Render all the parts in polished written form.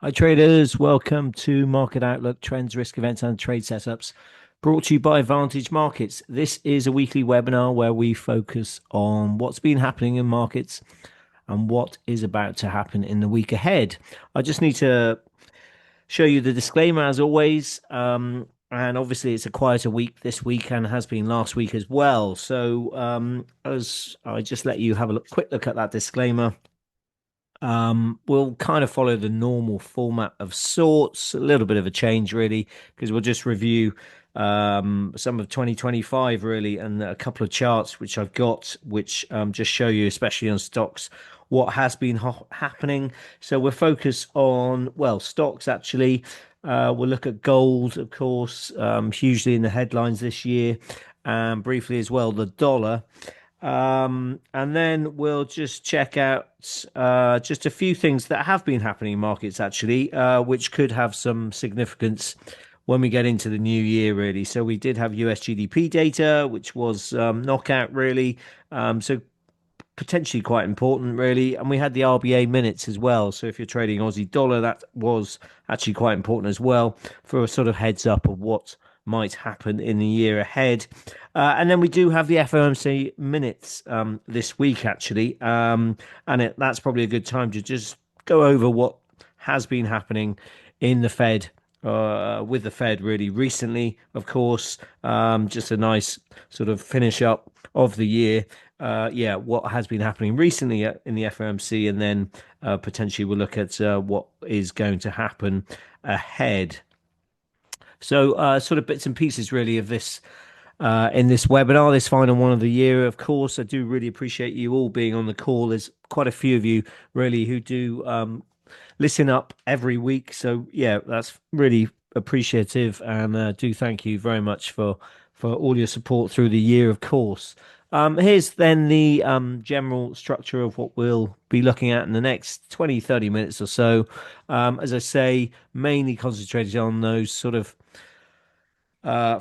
Hi traders, welcome to Market Outlook Trends, Risk Events and Trade Setups brought to you by Vantage Markets. This is a weekly webinar where we focus on what's been happening in markets and what is about to happen in the week ahead. I just need to show you the disclaimer as always. And obviously it's a quieter week this week and has been last week as well. So as I just let you have a quick look at that disclaimer. We'll kind of follow the normal format of sorts, a little bit of a change really, because we'll just review some of 2025 really, and a couple of charts which I've got, which just show you, especially on stocks, what has been happening. So we'll focus on, well, stocks actually. We'll look at gold, of course, hugely in the headlines this year, and briefly as well, the dollar. And then we'll just check out just a few things that have been happening in markets actually, which could have some significance when we get into the new year, really. So we did have US GDP data, which was knockout, really. So potentially quite important, really. And we had the RBA minutes as well. So if you're trading Aussie dollar, that was actually quite important as well for a sort of heads up of what might happen in the year ahead. And then we do have the FOMC minutes this week, actually. And that's probably a good time to just go over what has been happening in the Fed. With the Fed really recently, of course, just a nice sort of finish up of the year. Yeah, what has been happening recently in the FOMC, and then potentially we'll look at what is going to happen ahead. So, sort of bits and pieces really of this in this webinar, this final one of the year. Of course, I do really appreciate you all being on the call. There's quite a few of you really who do listen up every week. So yeah, that's really appreciative, and do thank you very much for all your support through the year, of course. Here's then the general structure of what we'll be looking at in the next 20, 30 minutes or so. As I say, mainly concentrated on those sort of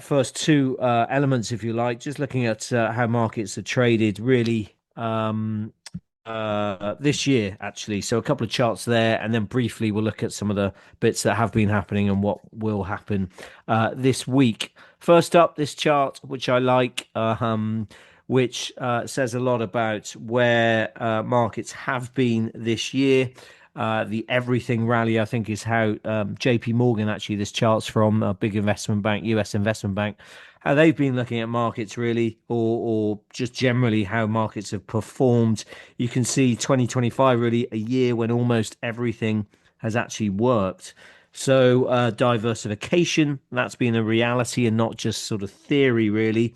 first two elements, if you like, just looking at how markets are traded really this year, actually. So a couple of charts there, and then briefly we'll look at some of the bits that have been happening and what will happen this week. First up, this chart, which I like, which says a lot about where markets have been this year. The everything rally, I think, is how JP Morgan, actually, this chart's from a big investment bank, US investment bank, how they've been looking at markets really, or just generally how markets have performed. You can see 2025 really a year when almost everything has actually worked. So diversification, that's been a reality and not just sort of theory, really.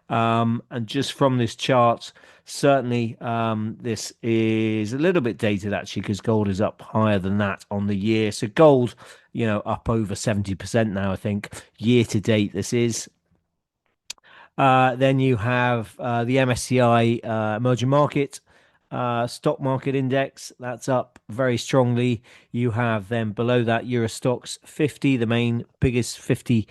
And just from this chart, certainly this is a little bit dated actually, because gold is up higher than that on the year. So gold, up over 70% now, I think, year to date this is. Then you have the MSCI emerging market stock market index, that's up very strongly. You have then below that Eurostox 50, the main biggest 50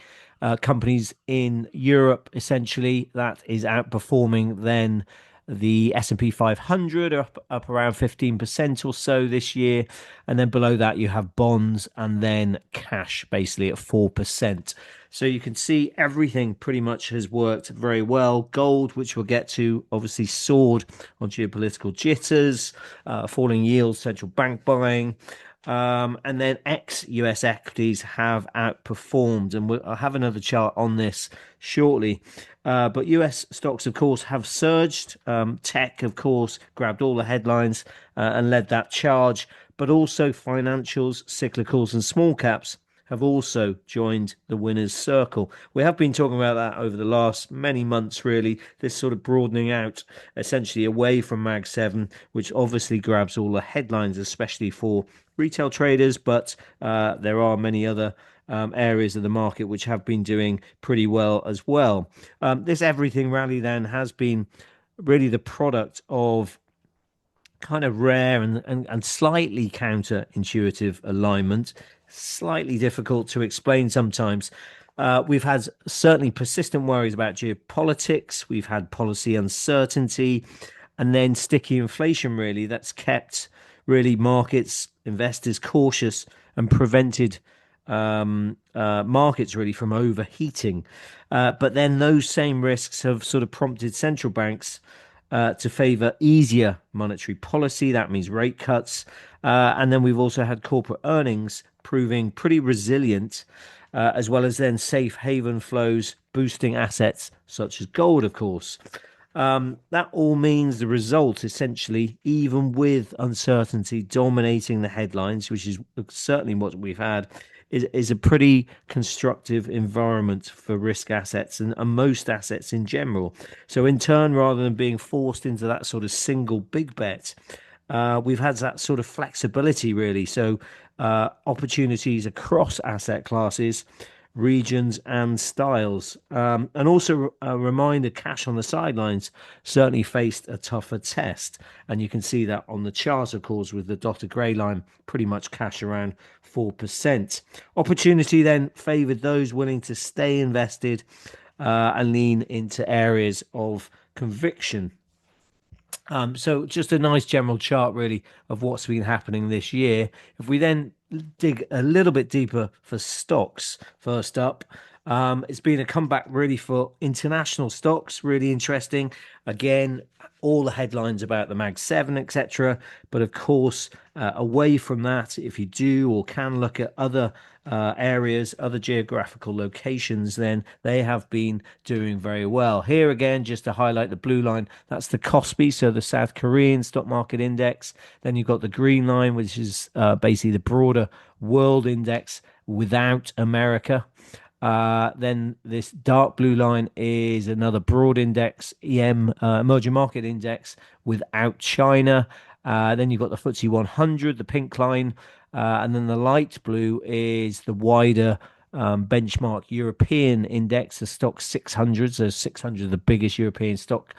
companies in Europe, essentially, that is outperforming then the S&P 500, up around 15% or so this year. And then below that you have bonds and then cash, basically at 4%. So you can see everything pretty much has worked very well. Gold, which we'll get to, obviously soared on geopolitical jitters, falling yields, central bank buying. And then ex-US equities have outperformed. And I'll have another chart on this shortly. But US stocks, of course, have surged. Tech, of course, grabbed all the headlines and led that charge. But also financials, cyclicals, and small caps have also joined the winner's circle. We have been talking about that over the last many months, really, this sort of broadening out essentially away from Mag 7, which obviously grabs all the headlines, especially for retail traders, but there are many other areas of the market which have been doing pretty well as well. This everything rally then has been really the product of kind of rare and slightly counterintuitive alignment, slightly difficult to explain sometimes. We've had certainly persistent worries about geopolitics. We've had policy uncertainty, and then sticky inflation, really, that's kept really markets, investors cautious and prevented markets really from overheating. But then those same risks have sort of prompted central banks to favor easier monetary policy. That means rate cuts. And then we've also had corporate earnings proving pretty resilient, as well as then safe haven flows, boosting assets such as gold, of course. That all means the result, essentially, even with uncertainty dominating the headlines, which is certainly what we've had, is a pretty constructive environment for risk assets and most assets in general. So, in turn, rather than being forced into that sort of single big bet, we've had that sort of flexibility, really. So, opportunities across asset classes, regions, and styles. And also a reminder cash on the sidelines certainly faced a tougher test. And you can see that on the chart, of course, with the dotted grey line, pretty much cash around 4%. Opportunity then favored those willing to stay invested and lean into areas of conviction. So just a nice general chart, really, of what's been happening this year. If we then dig a little bit deeper for stocks, first up, it's been a comeback really for international stocks. Really interesting. Again, all the headlines about the Mag 7, etc. But of course, away from that, if you do or can look at other areas, other geographical locations, then they have been doing very well. Here again, just to highlight the blue line, that's the Kospi, so the South Korean stock market index. Then you've got the green line, which is basically the broader world index without America. Then this dark blue line is another broad index, emerging market index without China. Then you've got the FTSE 100, the pink line, and then the light blue is the wider benchmark European index, the stock 600. So 600 of the biggest European stock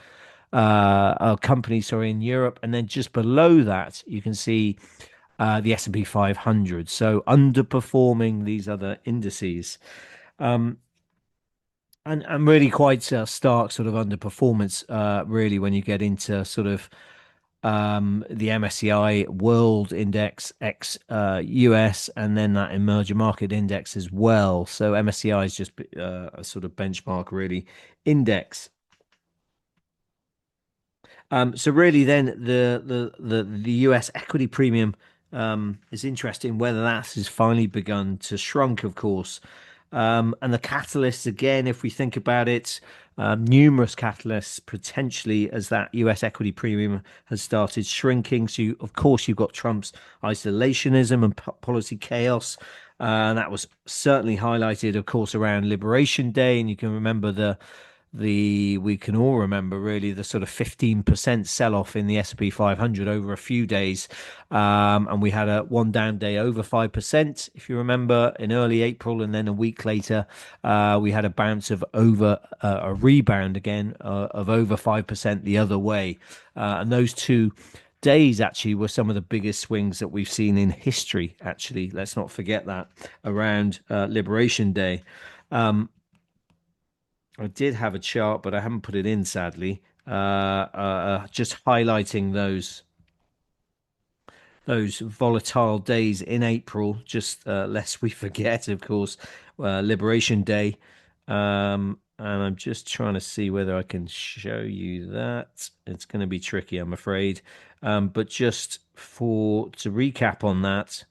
companies, sorry, in Europe. And then just below that, you can see the S&P 500. So underperforming these other indices. And really quite stark sort of underperformance, really, when you get into sort of the MSCI World Index X US, and then that emerging market index as well. So MSCI is just a sort of benchmark, really, index. So really, then the US equity premium is interesting. Whether that has finally begun to shrunk, of course, and the catalysts again, if we think about it, numerous catalysts potentially as that US equity premium has started shrinking. So of course you've got Trump's isolationism and policy chaos. And that was certainly highlighted, of course, around Liberation Day. And you can remember we can all remember really the sort of 15% sell-off in the S&P 500 over a few days, and we had a one down day over 5%, if you remember, in early April, and then a week later we had a bounce of over a rebound again of over 5% the other way, and those two days actually were some of the biggest swings that we've seen in history, actually. Let's not forget that, around Liberation Day. I did have a chart, but I haven't put it in, sadly. Just highlighting those volatile days in April, just lest we forget, of course, Liberation Day. And I'm just trying to see whether I can show you that. It's going to be tricky, I'm afraid. But just to recap on that.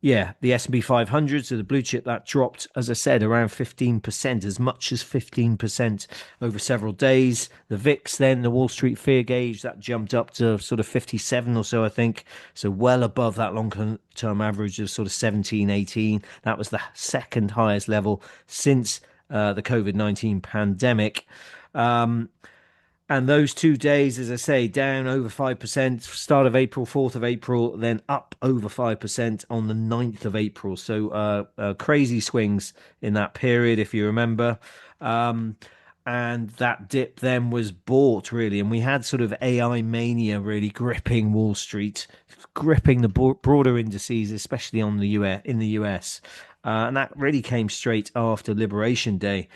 Yeah, the S&P 500, so the blue chip, that dropped, as I said, around 15%, as much as 15% over several days. The VIX, then the Wall Street Fear Gauge, that jumped up to sort of 57 or so, I think. So well above that long-term average of sort of 17, 18. That was the second highest level since the COVID-19 pandemic. And those 2 days, as I say, down over 5%, start of April, 4th of April, then up over 5% on the 9th of April. So crazy swings in that period, if you remember. And that dip then was bought, really. And we had sort of AI mania really gripping Wall Street, gripping the broader indices, especially on the US, in the US. And that really came straight after Liberation Day.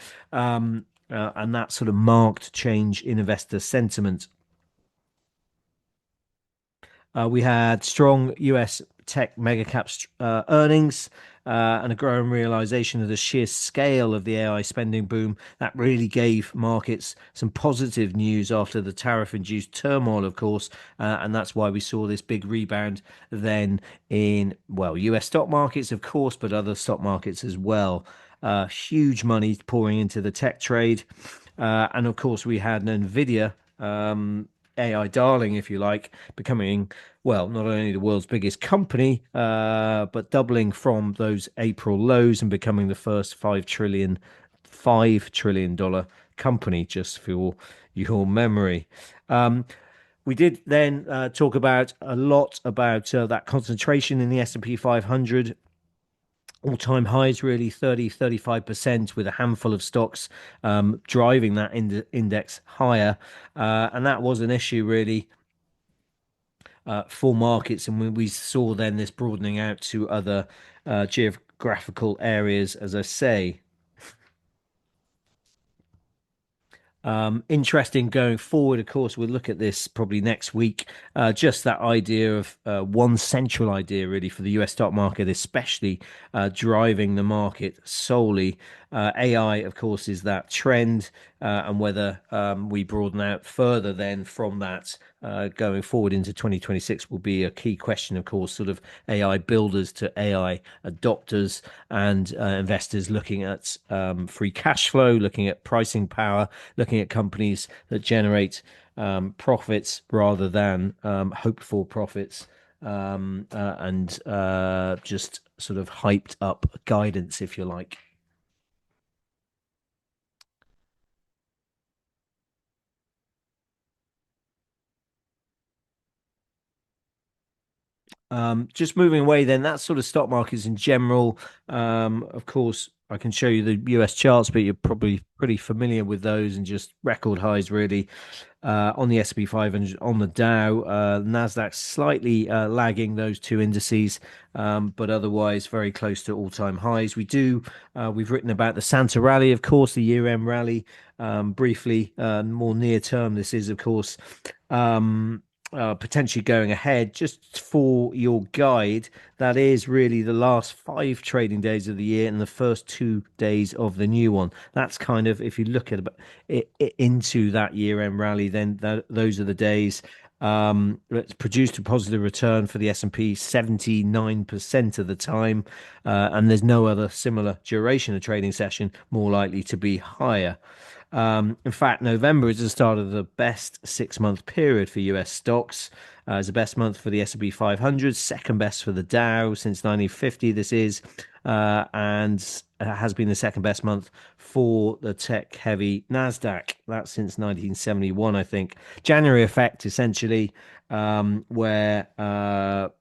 And that sort of marked change in investor sentiment. We had strong US tech mega caps earnings and a growing realization of the sheer scale of the AI spending boom. That really gave markets some positive news after the tariff induced turmoil, of course. And that's why we saw this big rebound then in, well, US stock markets, of course, but other stock markets as well. Huge money pouring into the tech trade. And of course, we had Nvidia, AI darling, if you like, becoming, well, not only the world's biggest company, but doubling from those April lows and becoming the first $5 trillion company, just for your memory. We did then talk about a lot about that concentration in the S&P 500, all-time highs, really 35% with a handful of stocks driving that index higher. And that was an issue really for markets. And we saw then this broadening out to other geographical areas, as I say. Interesting going forward, of course, we'll look at this probably next week. Just that idea of one central idea, really, for the US stock market, especially driving the market solely. AI, of course, is that trend, and whether we broaden out further then from that going forward into 2026 will be a key question, of course, sort of AI builders to AI adopters and investors looking at free cash flow, looking at pricing power, looking at companies that generate profits rather than hoped-for profits, and just sort of hyped up guidance, if you like. Just moving away, then that's sort of stock markets in general. Of course, I can show you the US charts, but you're probably pretty familiar with those and just record highs, really, on the S&P 500, on the Dow. Nasdaq slightly lagging those two indices, but otherwise very close to all-time highs. We've written about the Santa rally, of course, the year-end rally, briefly. More near term, this is, of course. Potentially going ahead. Just for your guide, that is really the last 5 trading days of the year and the first 2 days of the new one. That's kind of, if you look at it into that year-end rally, then those are the days. It's produced a positive return for the S&P 79% of the time, and there's no other similar duration of trading session more likely to be higher. In fact, November is the start of the best 6-month period for US stocks. It's the best month for the S&P 500, second best for the Dow since 1950. This is, and has been the second best month for the tech-heavy Nasdaq. That's since 1971, I think. January effect, essentially, where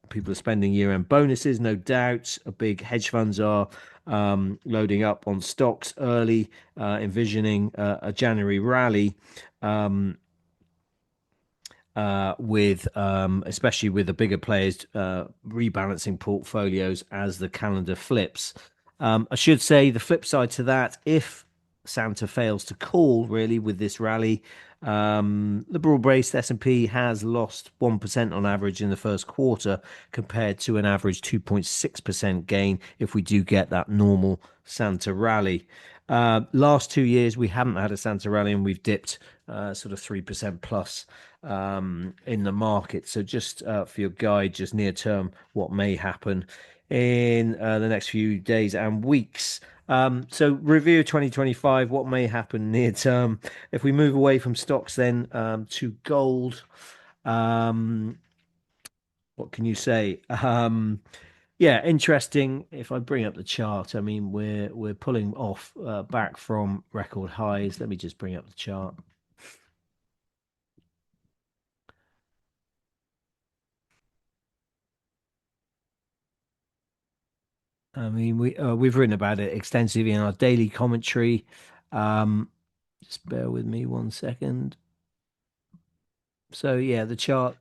people are spending year-end bonuses, no doubt. Big hedge funds are loading up on stocks early, envisioning a January rally. With especially with the bigger players rebalancing portfolios as the calendar flips. I should say the flip side to that, if Santa fails to call really with this rally, the broad-based S&P has lost 1% on average in the first quarter compared to an average 2.6% gain if we do get that normal Santa rally. Last 2 years, we haven't had a Santa rally and we've dipped sort of 3% plus in the market. So just for your guide, just near term, what may happen in the next few days and weeks. So review 2025, what may happen near term. If we move away from stocks then to gold, what can you say? Yeah, interesting. If I bring up the chart, I mean we're pulling off back from record highs. Let me just bring up the chart. I mean we've written about it extensively in our daily commentary. Um, just bear with me 1 second. So yeah, the chart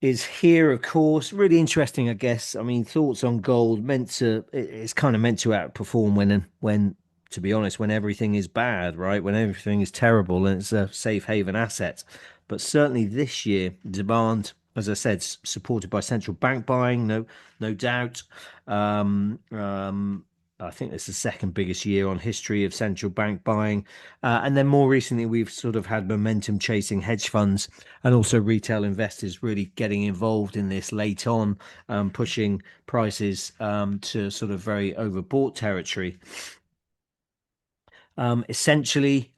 is here, of course. Really interesting, I guess. I mean, thoughts on gold it's kind of meant to outperform when, to be honest, when everything is bad, right? When everything is terrible and it's a safe haven asset. But certainly this year, demand as I said, supported by central bank buying, no doubt. I think it's the second biggest year on history of central bank buying. And then more recently, we've sort of had momentum chasing hedge funds and also retail investors really getting involved in this late on, pushing prices to sort of very overbought territory. Essentially,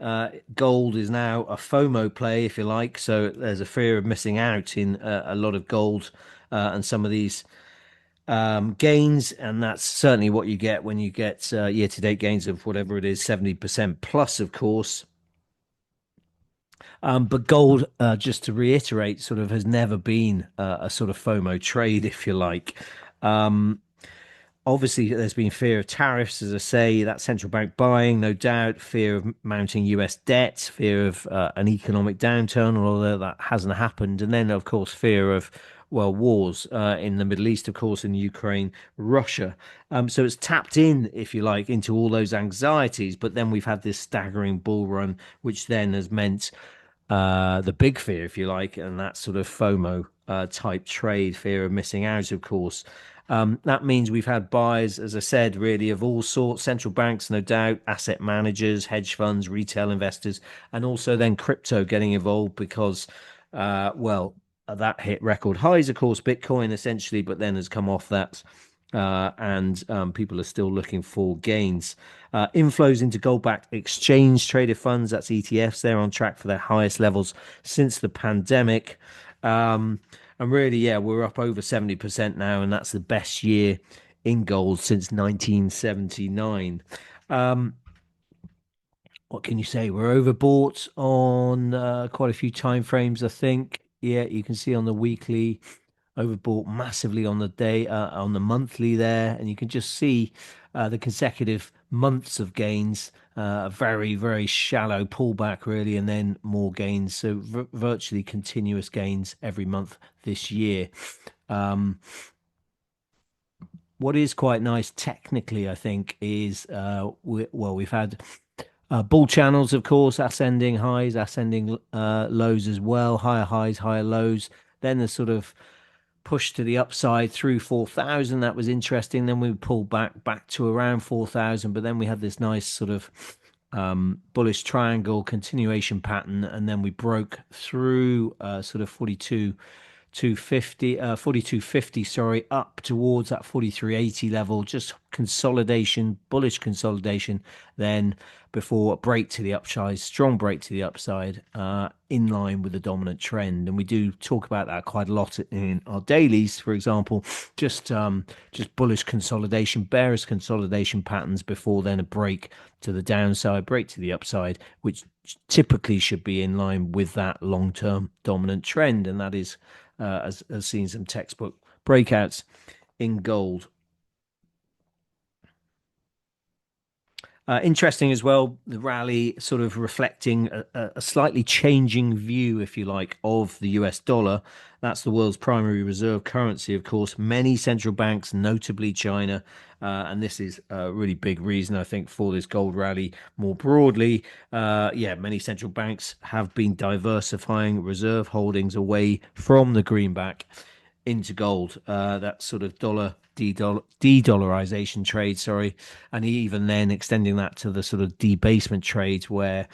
gold is now a FOMO play, if you like. So there's a fear of missing out in a lot of gold and some of these gains, and that's certainly what you get when you get year-to-date gains of whatever it is, 70% plus, of course. But gold, just to reiterate, sort of has never been a sort of FOMO trade, if you like. Um, Obviously, there's been fear of tariffs, as I say, that central bank buying, no doubt, fear of mounting US debt, fear of an economic downturn, although that hasn't happened. And then, of course, fear of, well, wars in the Middle East, of course, in Ukraine, Russia. So it's tapped in, if you like, into all those anxieties. But then we've had this staggering bull run, which then has meant the big fear, if you like, and that sort of FOMO type trade, fear of missing out, of course. That means we've had buys, as I said, really of all sorts, central banks, no doubt, asset managers, hedge funds, retail investors, and also then crypto getting involved because, well, that hit record highs, of course, Bitcoin essentially, but then has come off that. And people are still looking for gains. Inflows into gold-backed exchange traded funds, that's ETFs, they're on track for their highest levels since the pandemic. And really, yeah, we're up over 70% now, and that's the best year in gold since 1979. Um, what can you say? We're overbought on quite a few time frames, I think. Yeah, you can see on the weekly, overbought massively on the day, on the monthly there, and you can just see the consecutive months of gains, a very, very shallow pullback, really, and then more gains. So virtually continuous gains every month this year. Um, what is quite nice technically, I think, is we've had bull channels, of course, ascending highs, ascending lows as well, higher highs, higher lows. Then the sort of push to the upside through 4,000. That was interesting. Then we pulled back to around 4,000, but then we had this nice sort of bullish triangle continuation pattern, and then we broke through sort of 4250, sorry, up towards that 4380 level, just consolidation, bullish consolidation, then before a break to the upside, strong break to the upside, in line with the dominant trend. And we do talk about that quite a lot in our dailies, for example, just bullish consolidation, bearish consolidation patterns before then a break to the downside, break to the upside, which typically should be in line with that long-term dominant trend. And that is has seen some textbook breakouts in gold. Interesting as well, the rally sort of reflecting a slightly changing view, if you like, of the US dollar. That's the world's primary reserve currency, of course. Many central banks, notably China, and this is a really big reason, I think, for this gold rally more broadly. Yeah, many central banks have been diversifying reserve holdings away from the greenback into gold. That sort of dollar de-dollarization trade, sorry, and even then extending that to the sort of debasement trades where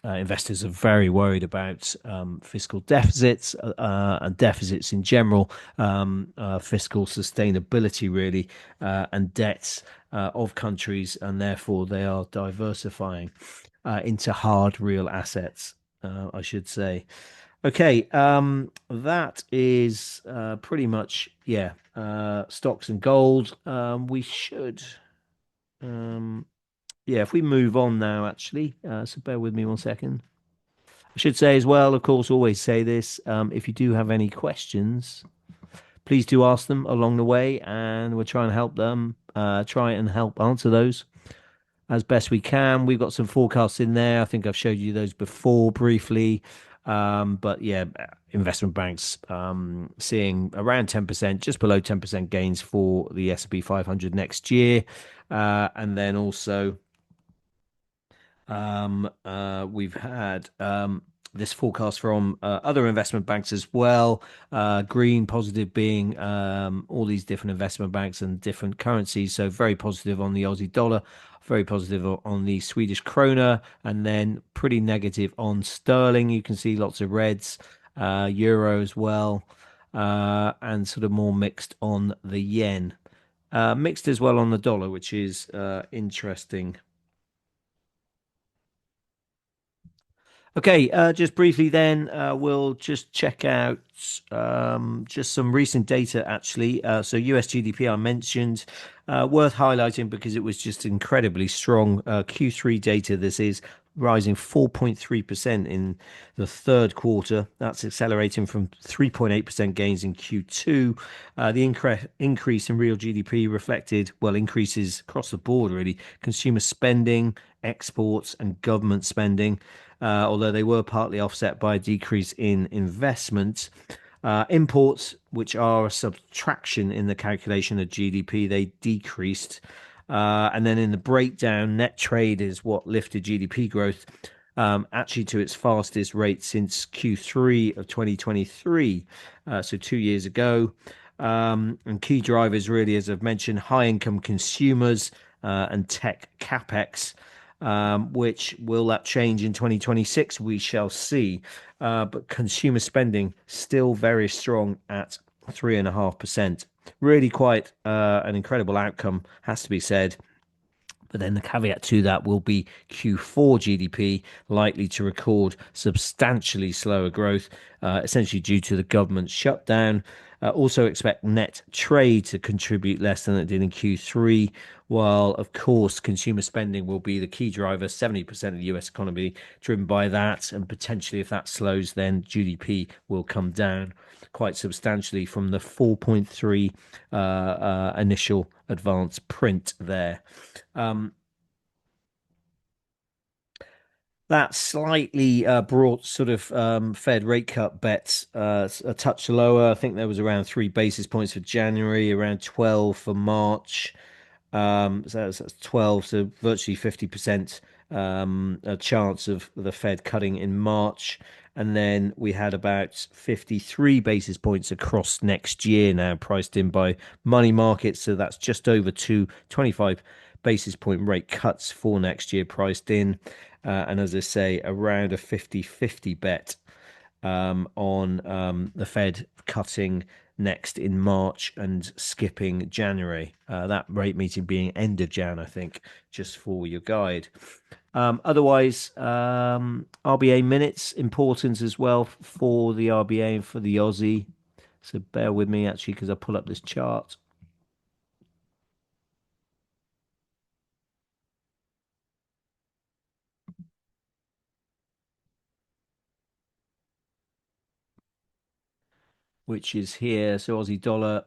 investors are very worried about fiscal deficits and deficits in general, fiscal sustainability really, and debts of countries, and therefore they are diversifying into hard real assets, I should say. Okay, that is pretty much, yeah, stocks and gold. We should, um, yeah, if we move on now, actually, so bear with me 1 second. I should say as well, of course, always say this. If you do have any questions, please do ask them along the way, and we'll try and help them, try and help answer those as best we can. We've got some forecasts in there. I think I've showed you those before briefly. But yeah, investment banks seeing around 10%, just below 10% gains for the S&P 500 next year. And then also we've had this forecast from other investment banks as well. Green positive being all these different investment banks and different currencies. So very positive on the Aussie dollar, very positive on the Swedish krona, and then pretty negative on sterling. You can see lots of reds, euro as well, and sort of more mixed on the yen. Mixed as well on the dollar, which is interesting. Okay, just briefly then, we'll just check out just some recent data actually. So US GDP I mentioned, worth highlighting because it was just incredibly strong. Q3 data, this is rising 4.3% in the third quarter. That's accelerating from 3.8% gains in Q2. The increase in real GDP reflected, well, increases across the board really, consumer spending, exports, and government spending, although they were partly offset by a decrease in investment. Imports, which are a subtraction in the calculation of GDP, they decreased. And then in the breakdown, net trade is what lifted GDP growth actually to its fastest rate since Q3 of 2023, so 2 years ago. And key drivers, really, as I've mentioned, high income consumers and tech capex, which will that change in 2026? We shall see. But consumer spending still very strong at 3.5%. Really quite an incredible outcome, has to be said. But then the caveat to that will be Q4 GDP likely to record substantially slower growth, essentially due to the government shutdown. Also expect net trade to contribute less than it did in Q3, while of course consumer spending will be the key driver, 70% of the US economy driven by that, and potentially if that slows, then GDP will come down quite substantially from the 4.3 initial advance print there. That slightly brought sort of Fed rate cut bets a touch lower. I think there was around 3 basis points for January, around 12 for March. So that's 12, so virtually 50% a chance of the Fed cutting in March. And then we had about 53 basis points across next year now priced in by money markets. So that's just over 25 basis point rate cuts for next year priced in. And as I say, around a 50-50 bet on the Fed cutting next in March and skipping January. That rate meeting being end of Jan, I think, just for your guide. Otherwise, RBA minutes important as well for the RBA and for the Aussie. So bear with me actually because I pull up this chart. Which is here. So Aussie dollar,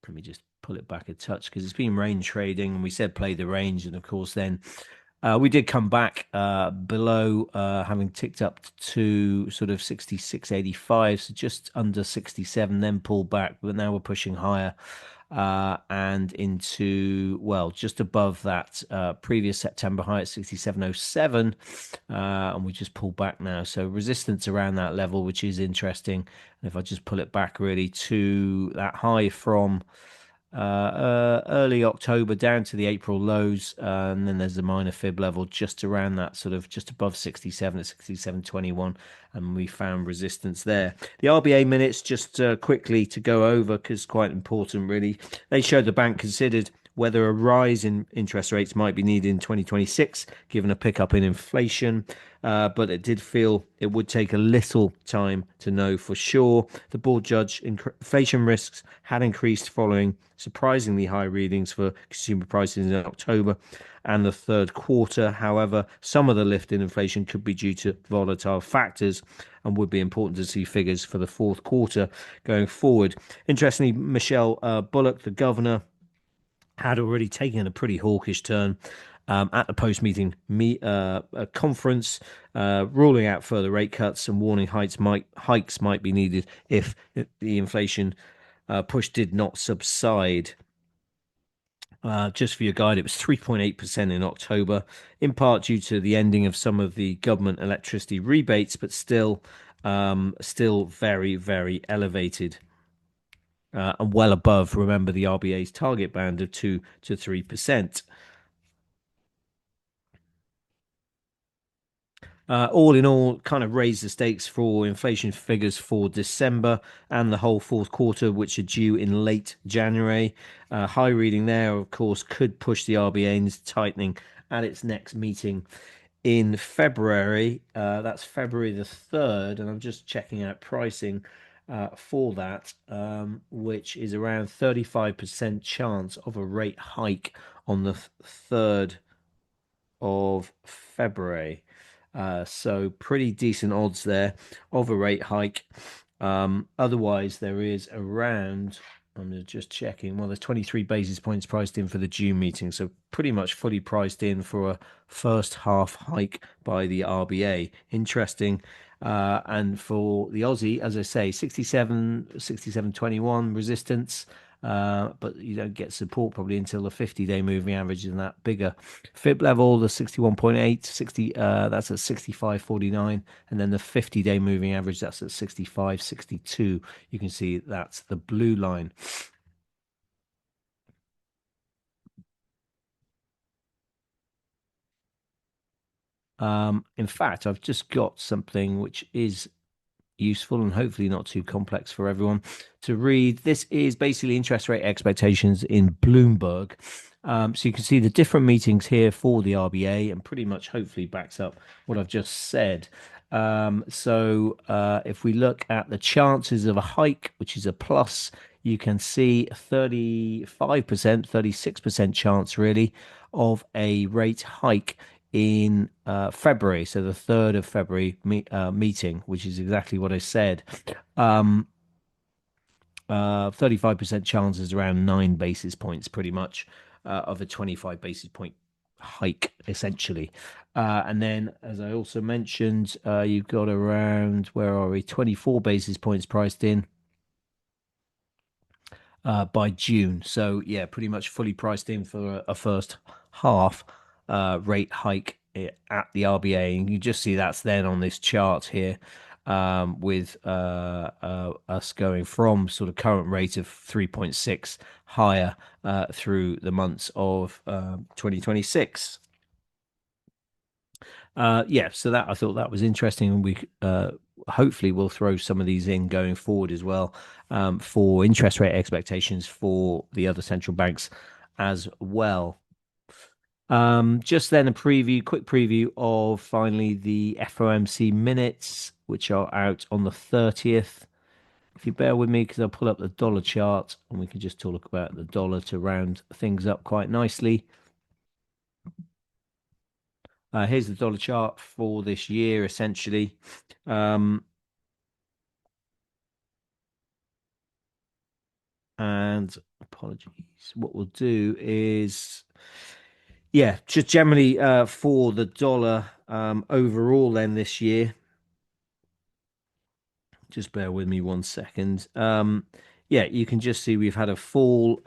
let me just pull it back a touch because it's been range trading and we said play the range. And of course, then we did come back below, having ticked up to sort of 66.85, so just under 67, then pulled back. But now we're pushing higher and into, well, just above that previous September high at 67.07. And we just pulled back now. So resistance around that level, which is interesting. And if I just pull it back really to that high from early October down to the April lows, and then there's a minor fib level just around that sort of just above 67 at 67.21, and we found resistance there. The RBA minutes, just quickly to go over because quite important really. They showed the bank considered whether a rise in interest rates might be needed in 2026, given a pickup in inflation. But it did feel it would take a little time to know for sure. The board judged inflation risks had increased following surprisingly high readings for consumer prices in October and the third quarter. However, some of the lift in inflation could be due to volatile factors and would be important to see figures for the fourth quarter going forward. Interestingly, Michelle Bullock, the governor, had already taken a pretty hawkish turn at the post-meeting conference, ruling out further rate cuts and warning hikes might be needed if the inflation push did not subside. Just for your guide, it was 3.8% in October, in part due to the ending of some of the government electricity rebates, but still very, very elevated and well above, remember, the RBA's target band of 2 to 3%. All in all, kind of raised the stakes for inflation figures for December and the whole fourth quarter, which are due in late January. High reading there, of course, could push the RBA into tightening at its next meeting in February. That's February the 3rd, and I'm just checking out pricing for that, which is around 35% chance of a rate hike on the 3rd of February. So pretty decent odds there of a rate hike. Otherwise, there is around, I'm just checking, well, there's 23 basis points priced in for the June meeting. So pretty much fully priced in for a first half hike by the RBA. Interesting. And for the Aussie, as I say, 67.21 resistance. But you don't get support probably until the 50-day moving average and that bigger fib level, the 61.8, 60, that's at 65.49, and then the 50-day moving average, that's at 65.62. You can see that's the blue line. In fact, I've just got something which is useful and hopefully not too complex for everyone to read. This is basically interest rate expectations in Bloomberg. So you can see the different meetings here for the RBA and pretty much hopefully backs up what I've just said. If we look at the chances of a hike, which is a plus, you can see 35%, 36% chance really of a rate hike in February, so the 3rd of February meeting, which is exactly what I said. 35% chance is around 9 basis points, pretty much, of a 25 basis point hike, essentially. And then, as I also mentioned, you've got around, where are we, 24 basis points priced in by June. So yeah, pretty much fully priced in for a first half rate hike at the RBA, and you just see that's then on this chart here, with us going from sort of current rate of 3.6 higher through the months of 2026. Yeah, so that I thought that was interesting, and we hopefully we'll throw some of these in going forward as well, for interest rate expectations for the other central banks as well. Just then a quick preview of finally the FOMC minutes, which are out on the 30th. If you bear with me, because I'll pull up the dollar chart and we can just talk about the dollar to round things up quite nicely. Here's the dollar chart for this year, essentially. And apologies, what we'll do is, yeah, just generally for the dollar overall then this year. Just bear with me 1 second. Yeah, you can just see we've had a fall.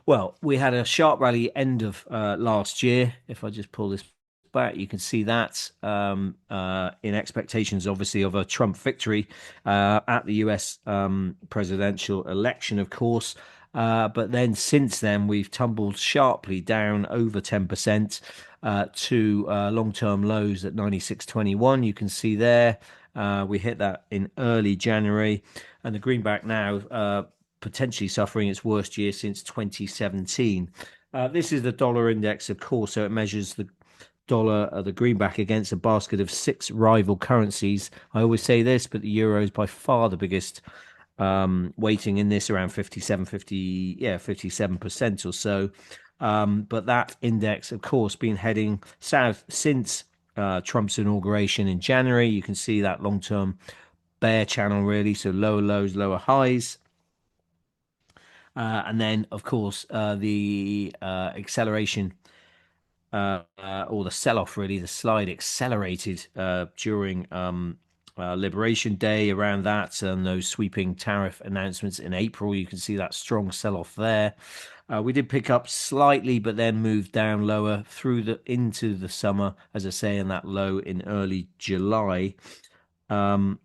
Well, we had a sharp rally end of last year. If I just pull this back, you can see that in expectations, obviously, of a Trump victory at the US presidential election, of course. But then since then, we've tumbled sharply down over 10% to long-term lows at 96.21. You can see there. We hit that in early January, and the greenback now potentially suffering its worst year since 2017. This is the dollar index, of course, so it measures the dollar, the greenback, against a basket of 6 rival currencies. I always say this, but the euro is by far the biggest weighting in this, around 57% or so. But that index, of course, been heading south since Trump's inauguration in January. You can see that long-term bear channel, really, so lower lows, lower highs. And then, of course, the acceleration or the sell-off, really, the slide accelerated during Liberation Day around that and those sweeping tariff announcements in April. You can see that strong sell off there. We did pick up slightly, but then moved down lower through the into the summer, as I say, in that low in early July. Um,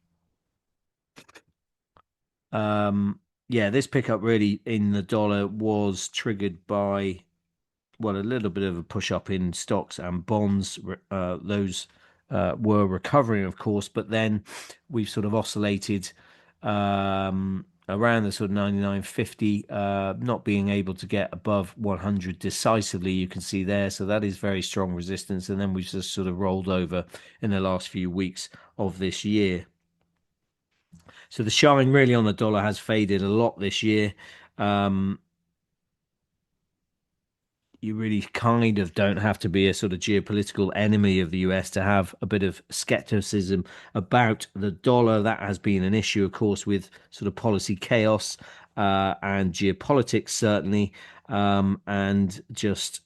yeah, this pickup really in the dollar was triggered by well, a little bit of a push up in stocks and bonds. Those were recovering, of course, but then we've sort of oscillated around the sort of 99.50, not being able to get above 100 decisively. You can see there, so that is very strong resistance, and then we've just sort of rolled over in the last few weeks of this year. So the shine really on the dollar has faded a lot this year. Um, you really kind of don't have to be a sort of geopolitical enemy of the US to have a bit of skepticism about the dollar. That has been an issue, of course, with sort of policy chaos and geopolitics, certainly, and just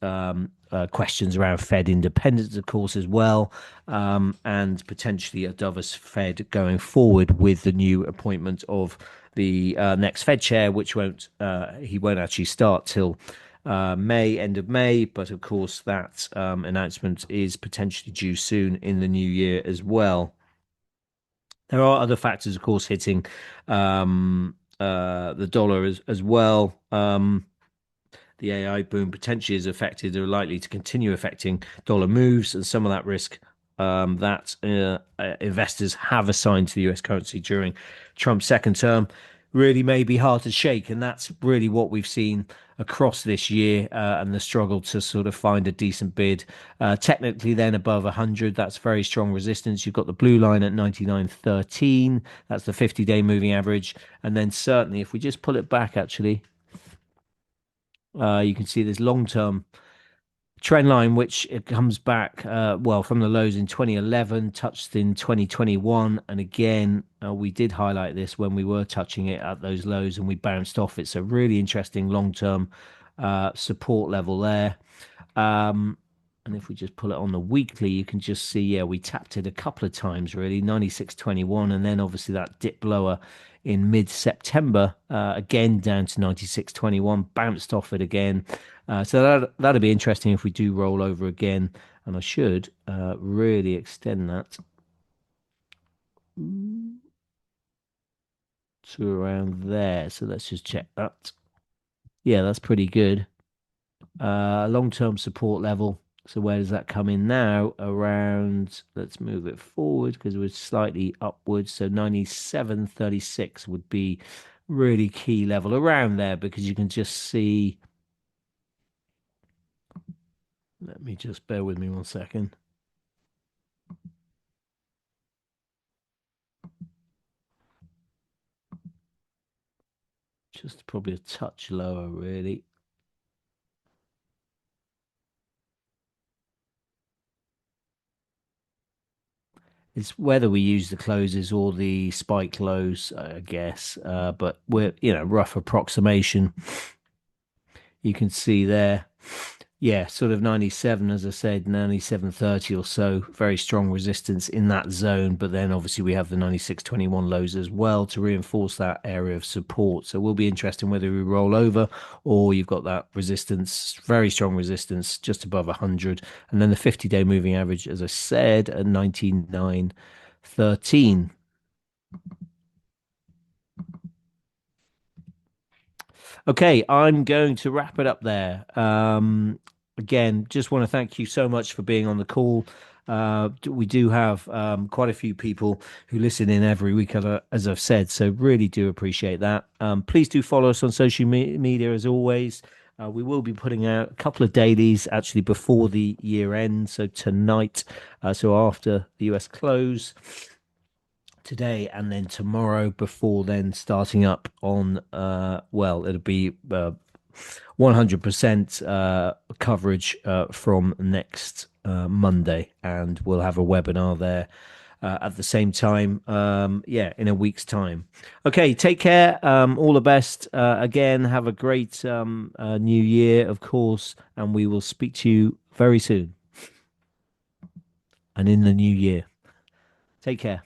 questions around Fed independence, of course, as well, and potentially a dovish Fed going forward with the new appointment of the next Fed chair, which won't he won't actually start till May, end of May. But of course, that announcement is potentially due soon in the new year as well. There are other factors, of course, hitting the dollar as well. The AI boom potentially is affected or likely to continue affecting dollar moves, and some of that risk that investors have assigned to the US currency during Trump's second term really may be hard to shake. And that's really what we've seen across this year and the struggle to sort of find a decent bid. Technically, then above 100, that's very strong resistance. You've got the blue line at 99.13, that's the 50-day moving average. And then certainly, if we just pull it back, actually, you can see this long-term trend line, which it comes back well from the lows in 2011, touched in 2021, and again we did highlight this when we were touching it at those lows, and we bounced off. It's a really interesting long-term support level there. Um, and if we just pull it on the weekly, you can just see, yeah, we tapped it a couple of times, really, 96.21, and then obviously that dip lower in mid-September, again down to 96.21, bounced off it again. So that'll be interesting if we do roll over again, and I should really extend that to around there. So let's just check that. Yeah, that's pretty good. Long-term support level. So where does that come in now? Around, let's move it forward because we're slightly upwards. So 97.36 would be really key level around there, because you can just see. Let me just bear with me 1 second. Just probably a touch lower, really. It's whether we use the closes or the spike lows, I guess. But we're, rough approximation. You can see there. Yeah, sort of 97, as I said, 97.30 or so. Very strong resistance in that zone. But then obviously we have the 96.21 lows as well to reinforce that area of support. So we'll be interested in whether we roll over, or you've got that resistance, very strong resistance just above 100. And then the 50-day moving average, as I said, at 99.13. Okay, I'm going to wrap it up there. Again, just want to thank you so much for being on the call. We do have quite a few people who listen in every week, as I've said, so really do appreciate that. Please do follow us on social media as always. We will be putting out a couple of dailies actually before the year end, so tonight, so after the US close today and then tomorrow, before then starting up on well, it'll be 100% coverage from next Monday, and we'll have a webinar there at the same time, yeah, in a week's time. Okay, take care, all the best. Again, have a great new year, of course, and we will speak to you very soon and in the new year. Take care.